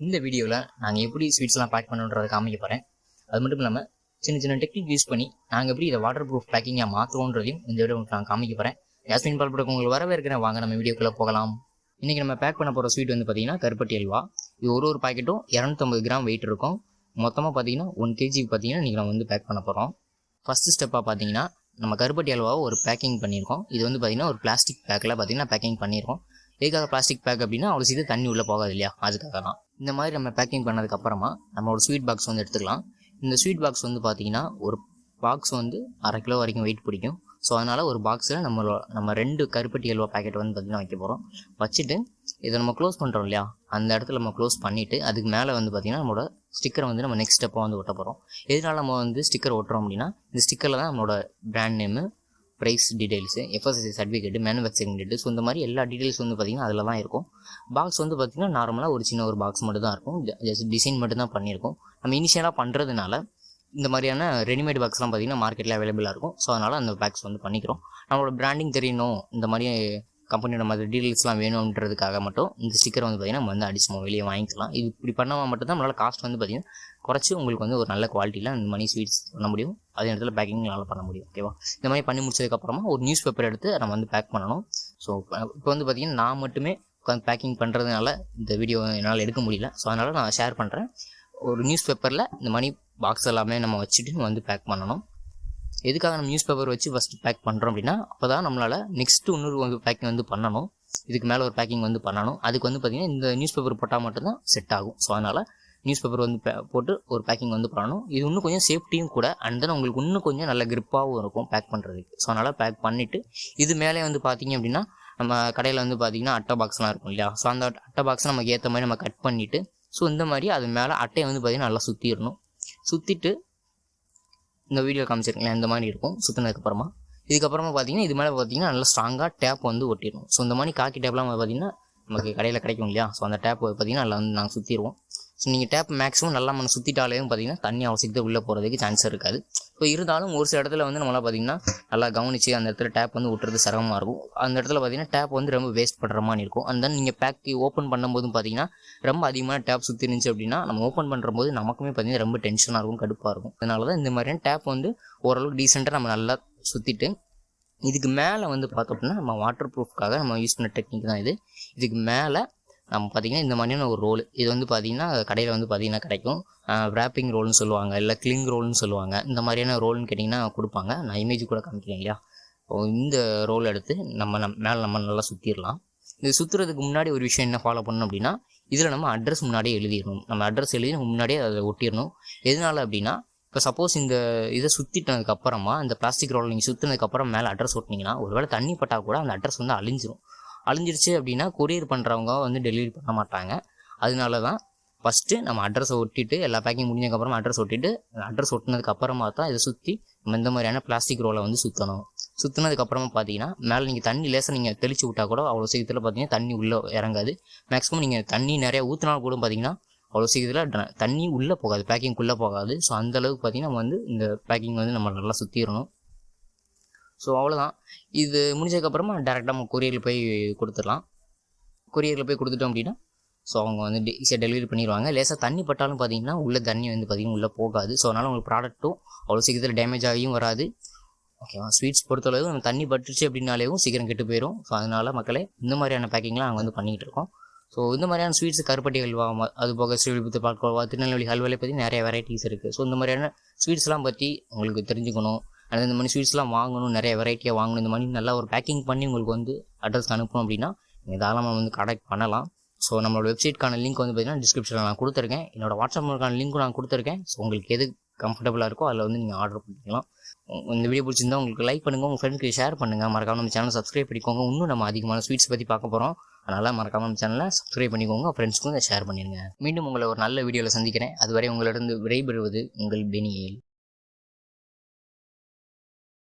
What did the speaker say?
இந்த வீடியோவில் நாங்கள் எப்படி ஸ்வீட்ஸ்லாம் பேக் பண்ணுன்றதை காமிக்க போகிறேன். அது மட்டும் இல்லாமல் சின்ன சின்ன டெக்னிக் யூஸ் பண்ணி நாங்கள் எப்படி இதை வாட்டர் ப்ரூஃப் பேக்கிங்காக மாற்றுவோன்றதையும் இந்த வீடியோ நான் காமிக்க போகிறேன். யாஸ்மின் பால் ப்ராடக்ட் உங்களுக்கு வரவேற்கிறேன். வாங்க நம்ம வீடியோக்குள்ளே போகலாம். இன்றைக்கி நம்ம பேக் பண்ண போகிற ஸ்வீட் வந்து பார்த்திங்கன்னா கருப்பட்டி அல்வா. இது ஒரு பாக்கெட்டும் 250 கிராம் வெயிட் இருக்கும். மொத்தமாக பார்த்தீங்கன்னா 1 kg பார்த்தீங்கன்னா இன்றைக்கி நம்ம வந்து பேக் பண்ண போகிறோம். ஃபஸ்ட்டு ஸ்டெப்பாக பார்த்தீங்கன்னா நம்ம கருப்பட்டி அல்வாவை ஒரு பேக்கிங் பண்ணியிருக்கோம். இது வந்து பார்த்திங்கன்னா ஒரு பிளாஸ்டிக் பேக்கில் பார்த்தீங்கன்னா பேக்கிங் பண்ணியிருக்கோம். எதுக்காக பிளாஸ்டிக் பேக் அப்படின்னா அவ்வளோ சீக்கிரம் தண்ணி உள்ளே போகாது இல்லையா, அதுக்காக தான். இந்த மாதிரி நம்ம பேக்கிங் பண்ணதுக்கப்புறமா நம்மளோட ஸ்வீட் பாக்ஸ் வந்து எடுத்துக்கலாம். இந்த ஸ்வீட் பாக்ஸ் வந்து பார்த்திங்கன்னா ஒரு பாக்ஸ் வந்து 1/2 கிலோ வரைக்கும் வெயிட் பிடிக்கும். ஸோ அதனால் ஒரு பாக்ஸில் நம்ம 2 கருப்பட்டி அல்வா பேக்கெட் வந்து பார்த்திங்கன்னா வைக்க போகிறோம். வச்சுட்டு இதை நம்ம க்ளோஸ் பண்ணுறோம் இல்லையா, அந்த இடத்துல நம்ம க்ளோஸ் பண்ணிவிட்டு அதுக்கு மேலே வந்து பார்த்திங்கன்னா நம்மளோட ஸ்டிக்கரை வந்து நம்ம நெக்ஸ்ட் ஸ்டெப்பாக வந்து ஒட்ட போகிறோம். எதனால் நம்ம வந்து ஸ்டிக்கர் ஒட்டுறோம் அப்படின்னா இந்த ஸ்டிக்கரில் தான் நம்மளோட brand name, price details, FSSAI certificate, manufacturing date, so இந்த மாதிரி எல்லா டீடைல்ஸ் வந்து பார்த்திங்கன்னா அதில் தான் இருக்கும். பாக்ஸ் வந்து பார்த்திங்கன்னா நார்மலாக ஒரு சின்ன ஒரு பாக்ஸ் மட்டும் தான் இருக்கும். ஜஸ்ட் டிசைன் மட்டும் தான் பண்ணியிருக்கோம். நம்ம இனிஷியலாக பண்ணுறதுனால இந்த மாதிரியான ரெடிமேட் பாக்ஸ்லாம் பார்த்திங்கன்னா மார்க்கெட்டில் அவைலபிளாக இருக்கும். ஸோ அதனால் அந்த பாக்ஸ் வந்து பண்ணிக்கிறோம். நம்மளோட பிராண்டிங் தெரியணும், இந்த மாதிரி கம்பெனியோட மாதிரி டீடைல்ஸ்லாம் வேணுன்றதுக்காக மட்டும் இந்த ஸ்டிக்கர் வந்து பார்த்திங்கன்னா நம்ம வந்து அடிச்சு வெளியே வாங்கிக்கலாம். இது இப்படி பண்ணால் மட்டும்தான் நம்மளால் காஸ்ட் வந்து பார்த்திங்கன்னா குறைச்சி உங்களுக்கு வந்து ஒரு நல்ல குவாலிட்டியில் இந்த மாதிரி ஸ்வீட்ஸ் பண்ண முடியும். அதே இடத்துல பேக்கிங் நல்லா பண்ண முடியும். ஓகேவா? இந்த மாதிரி பண்ணி முடிச்சதுக்கப்புறமா ஒரு நியூஸ் பேப்பர் எடுத்து நம்ம வந்து பேக் பண்ணணும். ஸோ இப்போ வந்து பார்த்திங்கன்னா நான் மட்டுமே உட்காந்து பேக்கிங் பண்ணுறதுனால இந்த வீடியோ என்னால் எடுக்க முடியல. ஸோ அதனால் நான் ஷேர் பண்ணுறேன். ஒரு நியூஸ் பேப்பரில் இந்த மாதிரி பாக்ஸ் எல்லாமே நம்ம வச்சுட்டு நம்ம வந்து பேக் பண்ணணும். எதுக்காக நம்ம நியூஸ் பேப்பர் வச்சு ஃபஸ்ட்டு பேக் பண்ணுறோம் அப்படின்னா அப்போ தான் நம்மளால் நெக்ஸ்ட்டு இன்னொரு பேக்கிங் வந்து பண்ணணும். இதுக்கு மேலே ஒரு பேக்கிங் வந்து பண்ணணும். அதுக்கு வந்து பார்த்திங்கன்னா இந்த நியூஸ் பேப்பர் போட்டால் மட்டும்தான் செட் ஆகும். ஸோ அதனால் நியூஸ் பேப்பர் வந்து போட்டு ஒரு பேக்கிங் வந்து பண்ணணும். இது இன்னும் கொஞ்சம் சேஃப்டியும் கூட, அண்ட் தென் உங்களுக்கு இன்னும் கொஞ்சம் நல்ல கிரிப்பாகவும் இருக்கும் பேக் பண்ணுறதுக்கு. ஸோ அதனால் பேக் பண்ணிவிட்டு இது மேலே வந்து பார்த்திங்க அப்படின்னா நம்ம கடையில் வந்து பார்த்திங்கன்னா அட்டை பாக்ஸ்லாம் இருக்கும் இல்லையா, ஸோ அந்த அட்டை பாக்ஸை நமக்கு ஏற்ற மாதிரி நம்ம கட் பண்ணிவிட்டு ஸோ இந்த மாதிரி அது மேலே அட்டையை வந்து பார்த்திங்கன்னா நல்லா சுற்றிடணும். சுற்றிட்டு இந்த வீடியோ காமிச்சிருக்கீங்களா, இந்த மாதிரி இருக்கும். சுற்றினதுக்கப்புறமா இதுக்கப்புறமா பார்த்தீங்கன்னா இது மேலே பார்த்தீங்கன்னா நல்லா ஸ்ட்ராங்காக டேப் வந்து ஒட்டிடணும். ஸோ இந்த மாதிரி காக்கி டேப்லாம் பார்த்தீங்கன்னா நமக்கு கடையில் கிடைக்கும் இல்லையா, ஸோ அந்த டேப் பார்த்தீங்கன்னா நல்லா வந்து நாங்கள் சுற்றிடுவோம். ஸோ நீங்கள் டேப் மேக்ஸிமம் நல்லா நம்ம சுற்றிட்டாலே பார்த்தீங்கன்னா தண்ணி அவசியத்துக்கு உள்ளே போகிறதுக்கு சான்ஸ் இருக்காது. ஸோ இருந்தாலும் ஒரு சில இடத்துல வந்து நம்மளால் பார்த்தீங்கன்னா நல்லா கவனித்து அந்த இடத்துல டேப் வந்து விட்டுறது சிரமமாக இருக்கும். அந்த இடத்துல பார்த்தீங்கன்னா டேப் வந்து ரொம்ப வேஸ்ட் பண்ணுற மாதிரி இருக்கும். அண்ட் தென் நீங்கள் பேக் ஓப்பன் பண்ணும்போதும் பார்த்தீங்கன்னா ரொம்ப அதிகமான டேப் சுற்றி இருந்துச்சு அப்படின்னா நம்ம ஓப்பன் பண்ணும்போது நமக்குமே பார்த்தீங்கன்னா ரொம்ப டென்ஷனாக இருக்கும், கடுப்பாக இருக்கும். அதனால தான் இந்த மாதிரியான டேப் வந்து ஓரளவுக்கு டீசெண்டாக நம்ம நல்லா சுற்றிட்டு இதுக்கு மேலே வந்து பார்த்தோம் அப்படின்னா நம்ம வாட்டர் ப்ரூஃப்காக நம்ம யூஸ் பண்ண டெக்னிக் தான் இது. இதுக்கு மேலே நம்ம பார்த்திங்கன்னா இந்த மாதிரியான ஒரு ரோல், இது வந்து பார்த்திங்கன்னா கடையில் வந்து பார்த்திங்கன்னா கிடைக்கும். ரேப்பிங் ரோல்னு சொல்லுவாங்க, இல்லை கிளிங் ரோல்னு சொல்லுவாங்க. இந்த மாதிரியான ரோல்னு கேட்டிங்கன்னா கொடுப்பாங்க. நான் இமேஜ் கூட காமிக்கிறேன் இல்லையா. இந்த ரோல் எடுத்து மேலே நம்ம நல்லா சுற்றிடலாம். இது சுற்றுறதுக்கு முன்னாடி ஒரு விஷயம் என்ன ஃபாலோ பண்ணணும் அப்படின்னா இதில் நம்ம அட்ரஸ் முன்னாடியே எழுதிடணும். நம்ம அட்ரஸ் எழுதி முன்னாடியே அதை ஒட்டிடணும். எதனால் அப்படின்னா இப்போ சப்போஸ் இந்த இதை சுற்றிட்டதுக்கப்புறமா இந்த பிளாஸ்டிக் ரோல் நீங்கள் சுற்றினதுக்கப்புறம் மேலே அட்ரஸ் ஒட்டினீங்கன்னா ஒருவேளை தண்ணி பட்டால் கூட அந்த அட்ரஸ் வந்து அழிஞ்சிருச்சு அப்படின்னா கொரியர் பண்ணுறவங்க வந்து டெலிவரி பண்ண மாட்டாங்க. அதனால தான் ஃபஸ்ட்டு நம்ம அட்ரஸை ஒட்டிட்டு எல்லா பேக்கிங் முடிஞ்சதுக்கப்புறமா அட்ரஸ் ஒட்டிட்டு அட்ரஸ் ஒட்டினதுக்கப்புறமா தான் இதை சுற்றி நம்ம இந்த மாதிரியான பிளாஸ்டிக் ரோலை வந்து சுற்றணும். சுற்றினதுக்கப்புறமா பார்த்தீங்கன்னா மேலே நீங்கள் தண்ணி லேசாக நீங்கள் தெளிச்சு விட்டால் கூட அவ்வளோ சீக்கிரத்தில் பார்த்தீங்கன்னா தண்ணி உள்ளே இறங்காது. மேக்ஸிமம் நீங்கள் தண்ணி நிறையா ஊற்றினாலும் கூட பார்த்தீங்கன்னா அவ்வளோ சீக்கிரத்தில் தண்ணி உள்ளே போகாது, பேக்கிங்குள்ளே போகாது. ஸோ அந்தளவுக்கு பார்த்திங்கன்னா நம்ம வந்து இந்த பேக்கிங் வந்து நம்ம நல்லா சுற்றிடணும். ஸோ அவ்வளோதான். இது முடிஞ்சதுக்கப்புறமா டேரெக்டாக நம்ம கொரியரில் போய் கொடுத்துடலாம். கொரியரில் போய் கொடுத்துட்டோம் அப்படின்னா ஸோ அவங்க வந்து ஈஸியாக டெலிவரி பண்ணிடுவாங்க. லேசாக தண்ணி பட்டாலும் பார்த்தீங்கன்னா உள்ள தண்ணி வந்து பார்த்திங்கன்னா உள்ளே போகாது. ஸோ அதனால் உங்களுக்கு ப்ராடக்ட்டும் அவ்வளோ சீக்கிரத்தில் டேமேஜ் ஆகியும் வராது. ஓகேவா? ஸ்வீட்ஸ் பொறுத்தளவு நம்ம தண்ணி பட்டுருச்சு அப்படின்னாலேயும் சீக்கிரம் கெட்டு போயிடும். ஸோ அதனால் மக்களே இந்த மாதிரியான பேக்கிங்லாம் நாங்கள் வந்து பண்ணிகிட்டு இருக்கோம். ஸோ இந்த மாதிரியான ஸ்வீட்ஸ் கருப்பட்டி ஹல்வா, அது போக ஸ்ரீவில்லிபுத்தூர் பால்கோவா, திருநெல்வேலி ஹல்வாலே பற்றி நிறைய வெரைட்டிஸ் இருக்குது. ஸோ இந்த மாதிரியான ஸ்வீட்ஸ்லாம் பற்றி உங்களுக்கு தெரிஞ்சுக்கணும், அது இந்த மாதிரி ஸ்வீட்ஸ்லாம் வாங்கணும், நிறைய வெரைட்டியாக வாங்கணும், இந்த மாதிரி நல்லா ஒரு பேக்கிங் பண்ணி உங்களுக்கு வந்து அட்ரஸ்க்கு அனுப்பணும் அப்படின்னா நீங்கள் தாராளமாக வந்து கான்டாக்ட் பண்ணலாம். ஸோ நம்மளோட வெப்சைட்கான லிங்க் வந்து பார்த்திங்கன்னா டிஸ்கிரிப்ஷனில் நான் கொடுத்துருக்கேன். என்னோடய வாட்ஸ்அப் நம்பருக்கான லிங்க்கும் நான் கொடுத்துருக்கேன். ஸோ உங்களுக்கு எது கம்ஃபர்டபுளாக இருக்கோ அதில் வந்து நீங்கள் ஆர்டர் பண்ணிக்கலாம். இந்த வீடியோ பிடிச்சிருந்தா உங்களுக்கு லைக் பண்ணுங்கள், உங்கள் ஃப்ரெண்ட்ஸ்க்கு ஷேர் பண்ணுங்கள். மறக்காமல் நம்ம சேனல் சப்ஸ்கிரைப் பண்ணிக்கோங்க. இன்னும் நம்ம அதிகமான ஸ்வீட்ஸ் பற்றி பார்க்க போகிறோம். அதனால் மறக்காமல் நம்ம சேனலை சப்ஸ்கிரைப் பண்ணிக்கோங்க, ஃப்ரெண்ட்ஸ்க்கும் இதை ஷேர் பண்ணிடுங்க. மீண்டும் உங்களை ஒரு நல்ல வீடியோவில் சந்திக்கிறேன். அதுவரை உங்களிடம் விடைபெறுவது உங்கள் பெனியேல்.